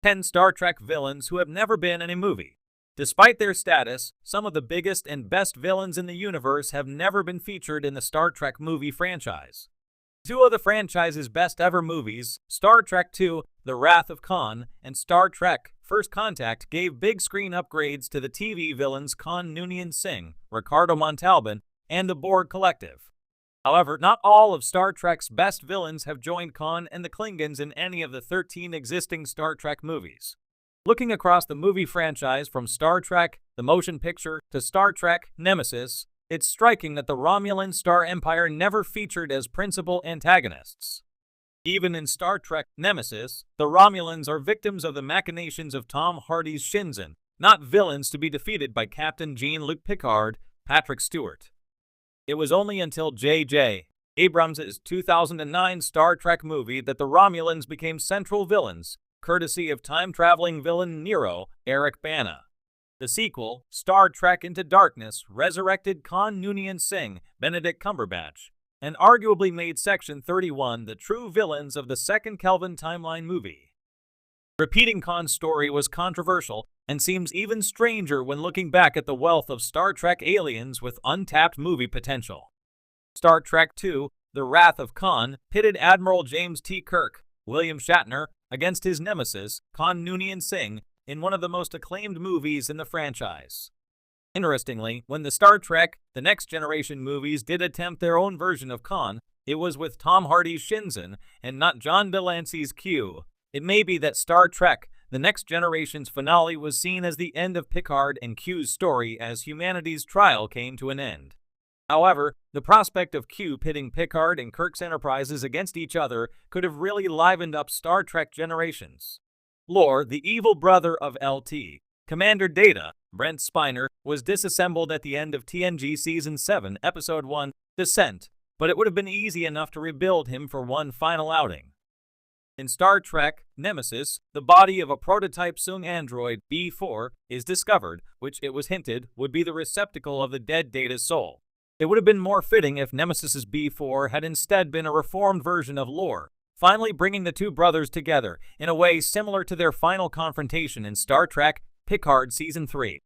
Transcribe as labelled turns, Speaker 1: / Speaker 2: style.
Speaker 1: 10 Star Trek villains who have never been in a movie. Despite their status, some of the biggest and best villains in the universe have never been featured in the Star Trek movie franchise. Two of the franchise's best ever movies, Star Trek II: The Wrath of Khan and Star Trek: First Contact, gave big screen upgrades to the TV villains Khan Noonien Singh, Ricardo Montalban, and the Borg Collective. However, not all of Star Trek's best villains have joined Khan and the Klingons in any of the 13 existing Star Trek movies. Looking across the movie franchise from Star Trek, the motion picture, to Star Trek: Nemesis, it's striking that the Romulan Star Empire never featured as principal antagonists. Even in Star Trek: Nemesis, the Romulans are victims of the machinations of Tom Hardy's Shinzen, not villains to be defeated by Captain Jean-Luc Picard, Patrick Stewart. It was only until J.J. Abrams' 2009 Star Trek movie that the Romulans became central villains, courtesy of time-traveling villain Nero, Eric Bana. The sequel, Star Trek Into Darkness, resurrected Khan Noonien Singh, Benedict Cumberbatch, and arguably made Section 31 the true villains of the second Kelvin timeline movie. Repeating Khan's story was controversial and seems even stranger when looking back at the wealth of Star Trek aliens with untapped movie potential. Star Trek II: The Wrath of Khan pitted Admiral James T. Kirk, William Shatner, against his nemesis, Khan Noonien Singh, in one of the most acclaimed movies in the franchise. Interestingly, when the Star Trek: The Next Generation movies did attempt their own version of Khan, it was with Tom Hardy's Shinzen and not John Delancey's Q. It may be that Star Trek: The Next Generation's finale was seen as the end of Picard and Q's story as humanity's trial came to an end. However, the prospect of Q pitting Picard and Kirk's enterprises against each other could have really livened up Star Trek Generations. Lore, the evil brother of LT, Commander Data, Brent Spiner, was disassembled at the end of TNG Season 7, Episode 1, Descent, but it would have been easy enough to rebuild him for one final outing. In Star Trek: Nemesis, the body of a prototype Soong android, B4, is discovered, which it was hinted would be the receptacle of the dead Data's soul. It would have been more fitting if Nemesis's B4 had instead been a reformed version of Lore, finally bringing the two brothers together in a way similar to their final confrontation in Star Trek: Picard Season 3.